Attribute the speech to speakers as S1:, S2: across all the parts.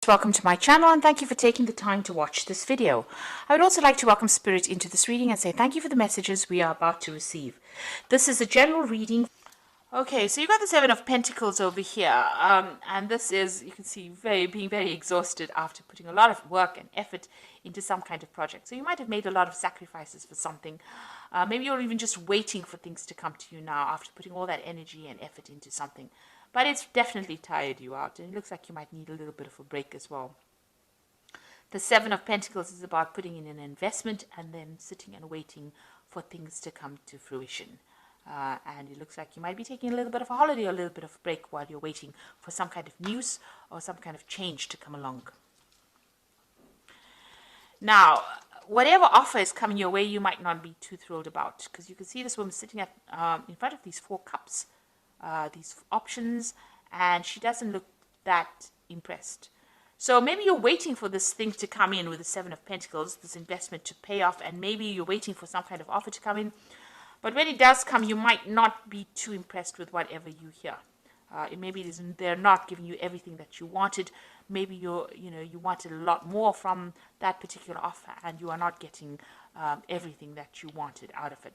S1: Welcome to my channel and thank you for taking the time to watch this video. I would also like to welcome Spirit into this reading and say thank you for the messages we are about to receive. This is a general reading. Okay, so you got the Seven of Pentacles over here, and this is, you can see, being very exhausted after putting a lot of work and effort into some kind of project. So you might have made a lot of sacrifices for something. Maybe you're even just waiting for things to come to you now after putting all that energy and effort into something. But it's definitely tired you out, and it looks like you might need a little bit of a break as well. The Seven of Pentacles is about putting in an investment and then sitting and waiting for things to come to fruition. And it looks like you might be taking a little bit of a holiday or a little bit of a break while you're waiting for some kind of news or some kind of change to come along. Now, whatever offer is coming your way, you might not be too thrilled about, because you can see this woman sitting at in front of these 4 cups, these options, and she doesn't look that impressed. So maybe you're waiting for this thing to come in with the Seven of Pentacles, this investment to pay off, and maybe you're waiting for some kind of offer to come in. But when it does come, you might not be too impressed with whatever you hear. Maybe they're not giving you everything that you wanted. Maybe you wanted a lot more from that particular offer, and you are not getting everything that you wanted out of it.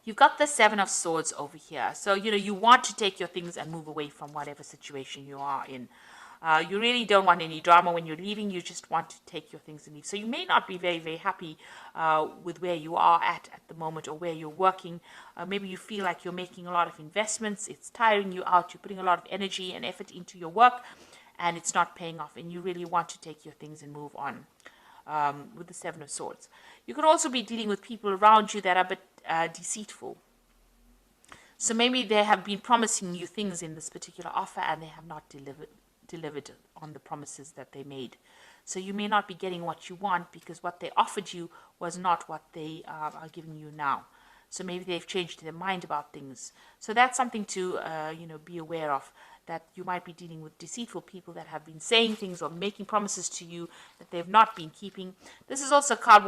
S1: You've got the Seven of Swords over here. So, you want to take your things and move away from whatever situation you are in. You really don't want any drama when you're leaving. You just want to take your things and leave. So you may not be very, very happy with where you are at the moment, or where you're working. Maybe you feel like you're making a lot of investments. It's tiring you out. You're putting a lot of energy and effort into your work, and it's not paying off. And you really want to take your things and move on with the Seven of Swords. You could also be dealing with people around you that are a bit deceitful. So maybe they have been promising you things in this particular offer, and they have not delivered on the promises that they made. So you may not be getting what you want, because what they offered you was not what they are giving you now. So maybe they've changed their mind about things. So that's something to be aware of, that you might be dealing with deceitful people that have been saying things or making promises to you that they've not been keeping. This is also a card,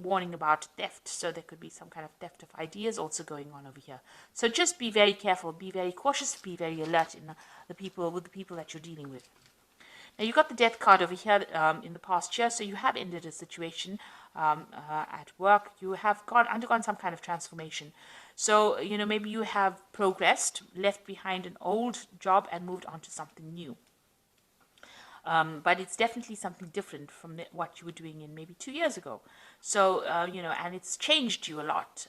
S1: warning about theft. So there could be some kind of theft of ideas also going on over here. So just be very careful, be very cautious, be very alert with the people that you're dealing with. Now, you've got the Death card over here in the past year. So you have ended a situation at work. You have undergone some kind of transformation. So, maybe you have progressed, left behind an old job and moved on to something new. But it's definitely something different from what you were doing in maybe 2 years ago. So, and it's changed you a lot.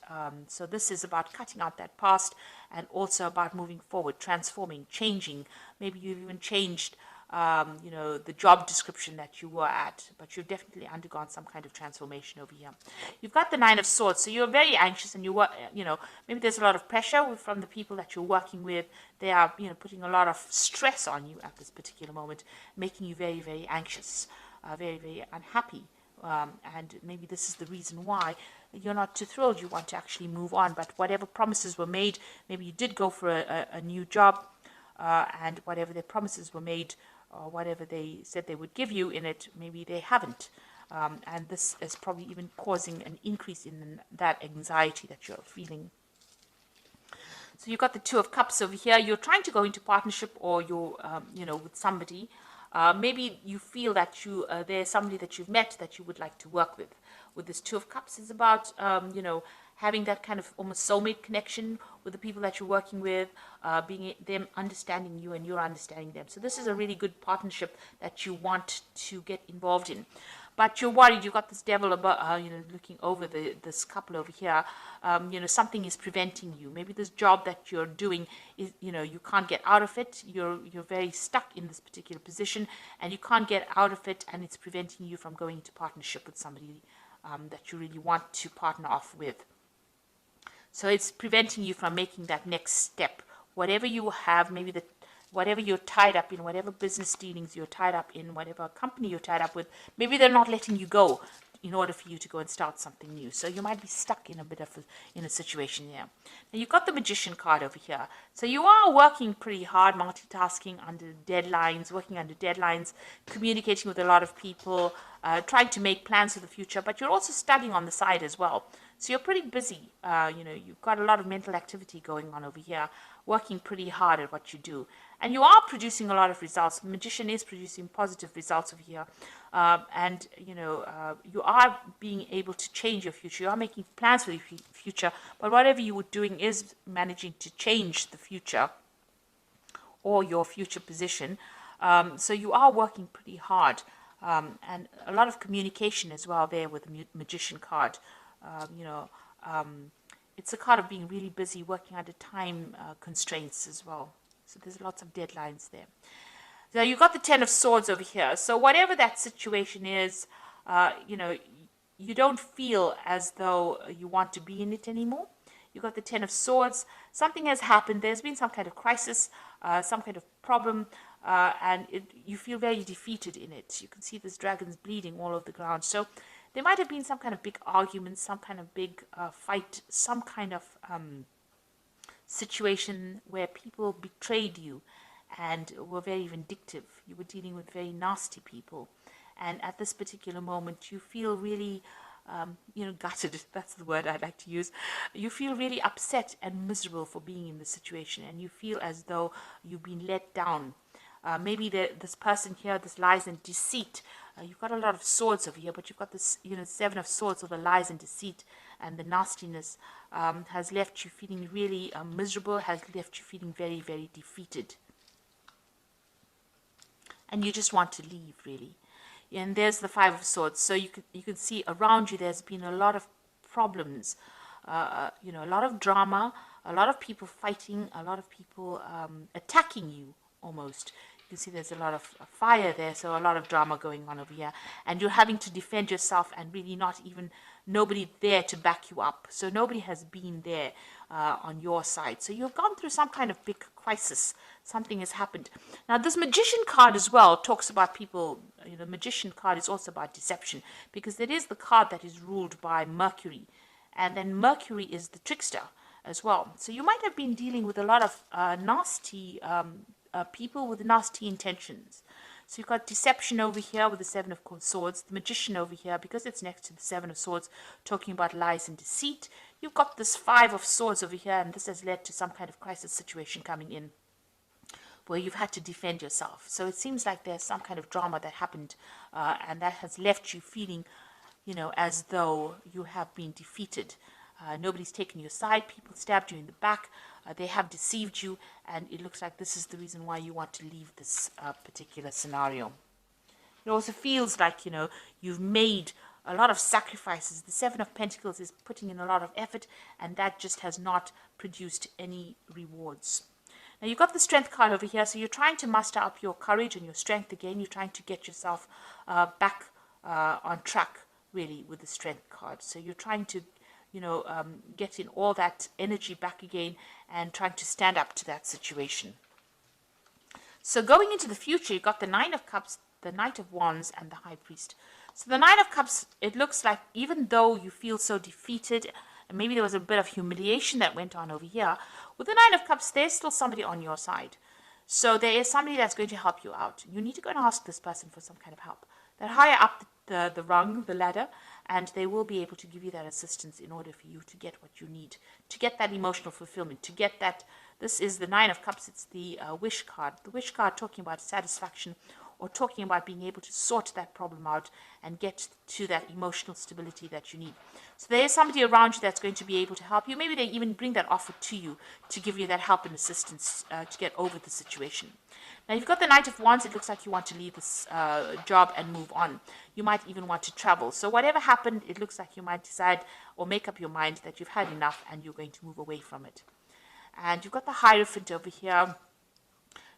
S1: So this is about cutting out that past, and also about moving forward, transforming, changing. Maybe you've even changed the job description that you were at, but you've definitely undergone some kind of transformation over here. You've got the Nine of Swords, so you're very anxious, and maybe there's a lot of pressure from the people that you're working with. They are, putting a lot of stress on you at this particular moment, making you very, very anxious, very, very unhappy. And maybe this is the reason why you're not too thrilled. You want to actually move on, but whatever promises were made, maybe you did go for a new job, and whatever their promises were made, or whatever they said they would give you in it, maybe they haven't. And this is probably even causing an increase in that anxiety that you're feeling. So you've got the Two of Cups over here. You're trying to go into partnership, or you're, with somebody. Maybe you feel that there's somebody that you've met that you would like to work with. With this Two of Cups is about, having that kind of almost soulmate connection with the people that you're working with, being them understanding you and you're understanding them. So this is a really good partnership that you want to get involved in. But you're worried. You've got this devil about, looking over this couple over here. Something is preventing you. Maybe this job that you're doing is, you can't get out of it. You're very stuck in this particular position, and you can't get out of it, and it's preventing you from going into partnership with somebody that you really want to partner off with. So it's preventing you from making that next step. Whatever you have, maybe whatever you're tied up in, whatever business dealings you're tied up in, whatever company you're tied up with, maybe they're not letting you go in order for you to go and start something new. So you might be stuck in a bit of a situation here. Now, you've got the Magician card over here. So you are working pretty hard, multitasking under deadlines, working under deadlines, communicating with a lot of people, trying to make plans for the future, but you're also studying on the side as well. So you're pretty busy. You've got a lot of mental activity going on over here, working pretty hard at what you do. And you are producing a lot of results. The magician is producing positive results over here. And, you are being able to change your future. You are making plans for the future. But whatever you were doing is managing to change the future or your future position. So you are working pretty hard. And a lot of communication as well there with the magician card. You know, it's a card of being really busy, working under time constraints as well. So there's lots of deadlines there. So you've got the Ten of Swords over here. So whatever that situation is, you don't feel as though you want to be in it anymore. You've got the Ten of Swords. Something has happened. There's been some kind of crisis, some kind of problem, and you feel very defeated in it. You can see this dragon's bleeding all over the ground. So there might have been some kind of big argument, some kind of big fight, some kind of situation where people betrayed you and were very vindictive. You were dealing with very nasty people. And at this particular moment, you feel really, gutted. That's the word I'd like to use. You feel really upset and miserable for being in this situation. And you feel as though you've been let down. Maybe this person here, this lies and deceit. You've got a lot of swords over here, but you've got this, Seven of Swords, or the lies and deceit and the nastiness has left you feeling really miserable, has left you feeling very, very defeated. And you just want to leave, really. And there's the Five of Swords. So you can see around you there's been a lot of problems, a lot of drama, a lot of people fighting, a lot of people attacking you almost. You can see there's a lot of fire there, so a lot of drama going on over here. And you're having to defend yourself and really nobody there to back you up. So nobody has been there on your side. So you've gone through some kind of big crisis. Something has happened. Now, this Magician card as well talks about people. The Magician card is also about deception, because it is the card that is ruled by Mercury. And then Mercury is the trickster as well. So you might have been dealing with a lot of nasty people with nasty intentions. So you've got deception over here with the Seven of Swords, the Magician over here, because it's next to the Seven of Swords, talking about lies and deceit. You've got this Five of Swords over here, and this has led to some kind of crisis situation coming in where you've had to defend yourself. So it seems like there's some kind of drama that happened, and that has left you feeling, as though you have been defeated. Nobody's taken your side. People stabbed you in the back. They have deceived you, and it looks like this is the reason why you want to leave this particular scenario. It also feels like, you've made a lot of sacrifices. The Seven of Pentacles is putting in a lot of effort, and that just has not produced any rewards. Now, you've got the Strength card over here, so you're trying to muster up your courage and your strength again. You're trying to get yourself back on track, really, with the Strength card. So you're trying to get in all that energy back again and trying to stand up to that situation. So going into the future, you've got the Nine of Cups, the Knight of Wands, and the High Priest. So the Nine of Cups, it looks like even though you feel so defeated, and maybe there was a bit of humiliation that went on over here, with the Nine of Cups, there's still somebody on your side. So there is somebody that's going to help you out. You need to go and ask this person for some kind of help. They're higher up the rung, the ladder, and they will be able to give you that assistance in order for you to get what you need, to get that emotional fulfillment, to get that. This is the Nine of Cups. It's the wish card. The wish card talking about satisfaction, or talking about being able to sort that problem out and get to that emotional stability that you need. So there is somebody around you that's going to be able to help you. Maybe they even bring that offer to you to give you that help and assistance to get over the situation. Now, you've got the Knight of Wands. It looks like you want to leave this job and move on. You might even want to travel. So whatever happened, it looks like you might decide or make up your mind that you've had enough and you're going to move away from it. And you've got the Hierophant over here.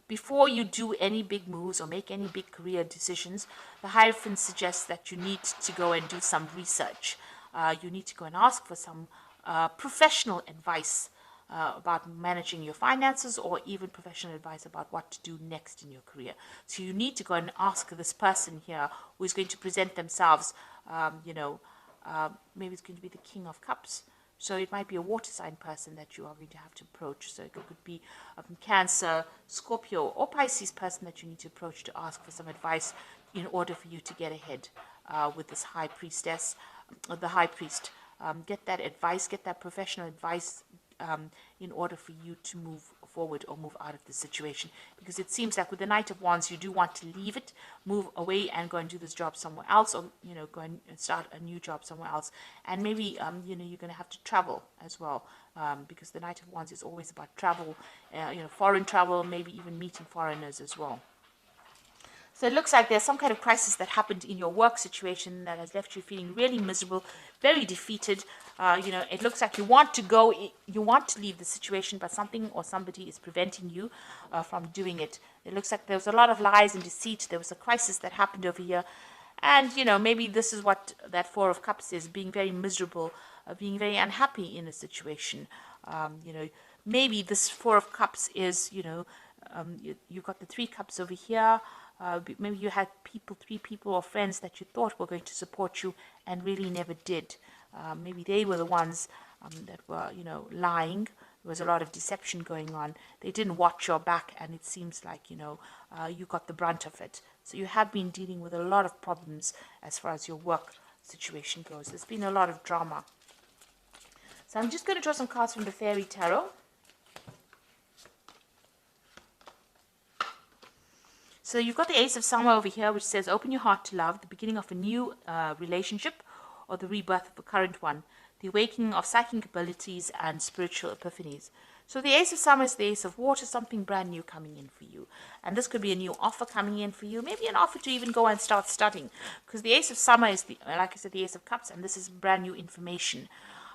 S1: Before you do any big moves or make any big career decisions, the Hierophant suggests that you need to go and do some research. You need to go and ask for some professional advice about managing your finances, or even professional advice about what to do next in your career. So you need to go and ask this person here who is going to present themselves, maybe it's going to be the King of Cups. So it might be a water sign person that you are going to have to approach. So it could be a Cancer, Scorpio, or Pisces person that you need to approach to ask for some advice in order for you to get ahead with this High Priestess, the High Priest. Get that advice, get that professional advice in order for you to move forward or move out of the situation, because it seems like with the Knight of Wands, you do want to leave it, move away and go and do this job somewhere else, or go and start a new job somewhere else. And maybe you're going to have to travel as well, because the Knight of Wands is always about travel, foreign travel, maybe even meeting foreigners as well. So it looks like there's some kind of crisis that happened in your work situation that has left you feeling really miserable, very defeated. It looks like you want to go, you want to leave the situation, but something or somebody is preventing you from doing it. It looks like there was a lot of lies and deceit. There was a crisis that happened over here. And, maybe this is what that Four of Cups is, being very miserable, being very unhappy in a situation. Maybe this Four of Cups is, you've got the Three Cups over here. Maybe you had three people or friends that you thought were going to support you and really never did. Maybe they were the ones that were, lying. There was a lot of deception going on. They didn't watch your back, and it seems like, you got the brunt of it. So you have been dealing with a lot of problems as far as your work situation goes. There's been a lot of drama. So I'm just going to draw some cards from the Fairy Tarot. So you've got the Ace of Summer over here, which says, open your heart to love, the beginning of a new relationship, or the rebirth of a current one, the awakening of psychic abilities and spiritual epiphanies. So the Ace of Summer is the Ace of Water, something brand new coming in for you. And this could be a new offer coming in for you, maybe an offer to even go and start studying. Because the Ace of Summer is, like I said, the Ace of Cups, and this is brand new information.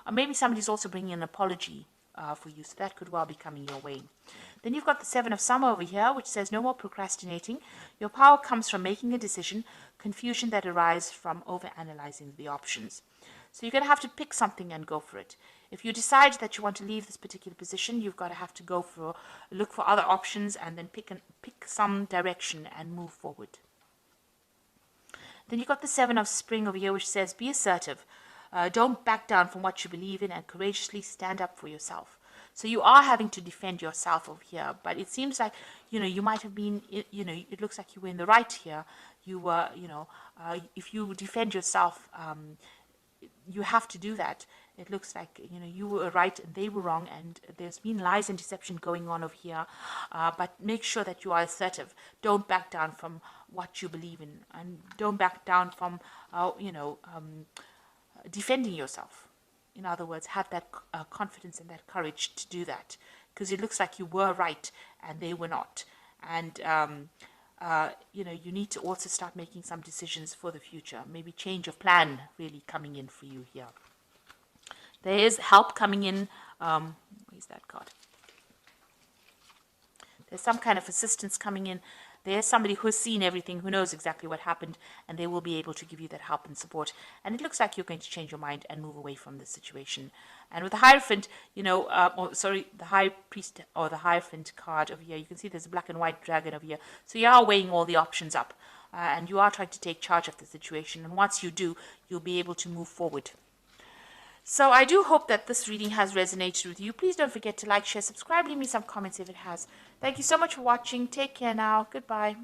S1: Or maybe somebody's also bringing an apology for you, so that could well be coming your way. Then you've got the Seven of Summer over here, which says no more procrastinating. Your power comes from making a decision, confusion that arises from overanalyzing the options. So you're going to have to pick something and go for it. If you decide that you want to leave this particular position, you've got to have to look for other options and then pick some direction and move forward. Then you've got the Seven of Spring over here, which says be assertive. Don't back down from what you believe in and courageously stand up for yourself. So you are having to defend yourself over here, but it seems like, you might have been, it looks like you were in the right here. You were, if you defend yourself, you have to do that. It looks like, you were right and they were wrong, and there's been lies and deception going on over here. But make sure that you are assertive. Don't back down from what you believe in, and don't back down from, defending yourself. In other words, have that confidence and that courage to do that, because it looks like you were right and they were not. And, you need to also start making some decisions for the future. Maybe change of plan really coming in for you here. There is help coming in. Where's that card? There's some kind of assistance coming in. There's somebody who's seen everything, who knows exactly what happened, and they will be able to give you that help and support. And it looks like you're going to change your mind and move away from this situation. And with the Hierophant, the High Priest or the Hierophant card over here, you can see there's a black and white dragon over here. So you are weighing all the options up, and you are trying to take charge of the situation. And once you do, you'll be able to move forward. So I do hope that this reading has resonated with you. Please don't forget to like, share, subscribe, leave me some comments if it has. Thank you so much for watching. Take care now. Goodbye.